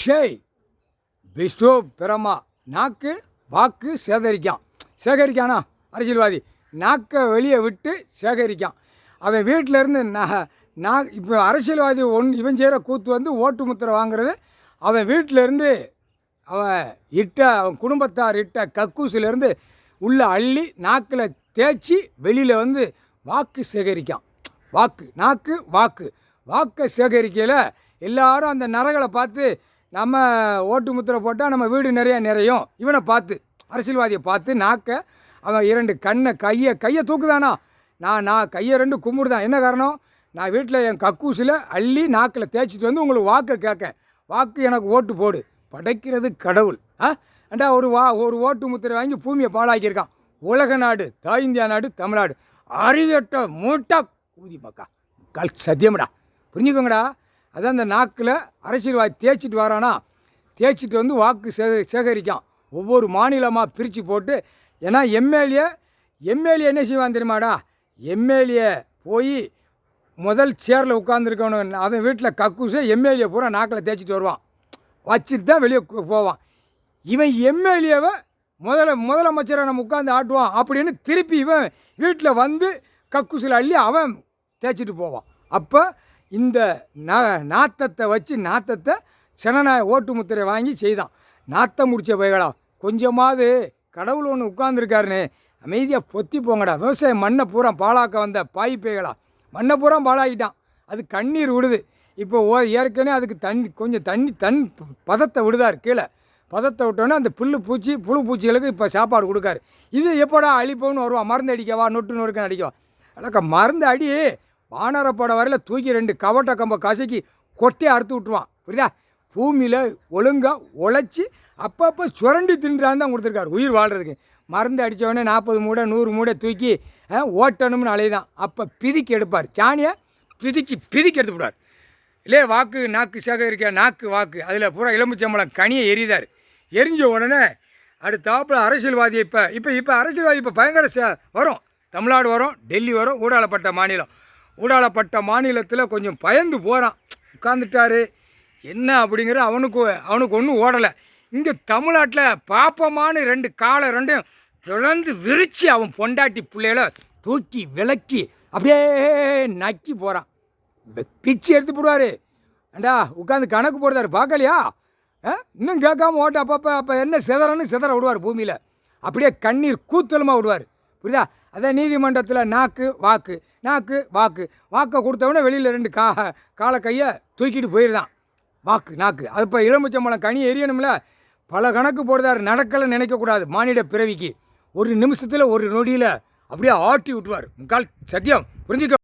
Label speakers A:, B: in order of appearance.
A: ஷேய் விஷ்ணு பிரமா நாக்கு வாக்கு சேகரிக்கானா அரசியல்வாதி நாக்கை வெளியே விட்டு சேகரிக்கான். அவன் வீட்டிலேருந்து நான் இப்போ அரசியல்வாதி இவன் செய்கிற கூத்து வந்து ஓட்டு முத்திரை வாங்குறது. அவன் வீட்டிலேருந்து அவன் குடும்பத்தார் இட்ட கக்கூசிலேருந்து உள்ளே அள்ளி நாக்கில் தேய்ச்சி வெளியில் வந்து வாக்கு சேகரிக்கான். வாக்கை சேகரிக்கையில் எல்லாரும் அந்த நரகளை பார்த்து நம்ம ஓட்டு முத்திரை போட்டால் நம்ம வீடு நிறையும். இவனை பார்த்து அரசியல்வாதியை பார்த்து நாக்கை அவன் 2 கண்ணை கையை தூக்குதானா. நான் கையை 2 கும்பிடுதான். என்ன காரணம்? நான் வீட்டில் என் கக்கூசில் அள்ளி நாக்கில் தேய்ச்சிட்டு வந்து உங்களுக்கு வாக்கை கேட்கேன். வாக்கு எனக்கு ஓட்டு போடு. படைக்கிறது கடவுள். ஏண்டா ஒரு ஓட்டு முத்திரை வாங்கி பூமியை பாழாக்கியிருக்கான். உலக நாடு, தாய் இந்தியா நாடு, தமிழ்நாடு அறிவட்ட மூட்டா ஊதி மக்கா சத்தியம்டா, புரிஞ்சுக்கோங்கடா. அதான் அந்த நாக்கில் அரசியல்வாதி தேய்ச்சிட்டு வரானா, தேய்ச்சிட்டு வந்து வாக்கு சேகரிக்கான். ஒவ்வொரு மாநிலமாக பிரித்து போட்டு. ஏன்னா எம்எல்ஏ என்ன செய்வான் தெரியுமாடா? எம்எல்ஏ போய் முதல் சேரில் உட்காந்துருக்கவனு அவன் வீட்டில் கக்கூசை எம்எல்ஏ பூரா நாக்கில் தேய்ச்சிட்டு வருவான். வச்சுட்டு தான் வெளியே போவான். இவன் எம்எல்ஏவை முதலமைச்சரை நம்ம உட்காந்து ஆட்டுவான் அப்படின்னு திருப்பி இவன் வீட்டில் வந்து கக்கூசில் அள்ளி அவன் தேய்ச்சிட்டு போவான். அப்போ இந்த நாத்தத்தை வச்சு செனநாய ஓட்டு முத்திரை வாங்கி செய்தான். நாத்தம் முடிச்ச பைகளா, கொஞ்சமாவது கடவுள் ஒன்று உட்காந்துருக்காருன்னு அமைதியாக பொத்தி போங்கடா. விவசாயம் மண்ணை பூரா பாழாக்க வந்த பாய் பைகளா, மண்ணை பூரா பாழாக்கிட்டான். அது கண்ணீர் விடுது. இப்போ ஏற்கனவே அதுக்கு கொஞ்சம் தண்ணி பதத்தை விடுதார். கீழே பதத்தை விட்டோன்னே அந்த புழு பூச்சிகளுக்கு இப்போ சாப்பாடு கொடுக்காரு. இது எப்போடா அழிப்போன்னு வருவான். மருந்து அடிக்கவா, நொறுக்குன்னு அடிக்கவா. அழக்கா மருந்து அடி வானரப்பட வரையில் தூக்கி 2 கவட்டை கம்பை கசக்கி கொட்டே அறுத்து விட்டுருவான். புரியுதா? பூமியில் ஒழுங்காக உழைச்சி அப்பப்போ சுரண்டி தின்றான்னு தான் கொடுத்துருக்காரு உயிர் வாழ்கிறதுக்கு. மருந்து அடித்தவொடனே 40 மூடை 100 மூடை தூக்கி ஓட்டணும்னு அலைதான். அப்போ பிதிக்கி எடுப்பார். சாணியை பிதிக்கி எடுத்து விடுவார். இல்லையே நாக்கு சேகரிக்க வாக்கு அதில் பூரா எலுமிச்சம்பழம் கனியை எரிதார். எரிஞ்ச உடனே அடுத்தாப்புல அரசியல்வாதி இப்போ அரசியல்வாதி இப்போ பயங்கர வரும். தமிழ்நாடு வரும், டெல்லி வரும். ஊடாளப்பட்ட மாநிலத்தில் கொஞ்சம் பயந்து போகிறான். உட்காந்துட்டாரு என்ன அப்படிங்கிற அவனுக்கு ஒன்றும் ஓடலை. இங்கே தமிழ்நாட்டில் பாப்பமான 2 காலை 2 தொடர்ந்து விரித்து அவன் பொண்டாட்டி பிள்ளைகளை தூக்கி விலக்கி அப்படியே நக்கி போகிறான். பிச்சு எடுத்து போடுவார். ஏண்டா உட்காந்து கணக்கு போடுறாரு, பார்க்கலையா? இன்னும் கேட்காம ஓட்ட அப்போ என்ன சிதற விடுவார் பூமியில். அப்படியே கண்ணீர் கூத்தலுமாக விடுவார். புரியுதா? அதான் நீதிமன்றத்தில் வாக்கை கொடுத்தவொடனே வெளியில் 2 காலை கையை தூக்கிட்டு போயிடுதான். நாக்கு அது இப்போ எலுமிச்சம்பழம் கனி எரியணும்ல. பல கணக்கு போடுறாரு. நடக்கலை நினைக்கக்கூடாது. மானிட பிறவிக்கு 1 நிமிஷத்தில் 1 நொடியில் அப்படியே ஆட்டி விட்டுவார். சத்தியம், புரிஞ்சுக்க.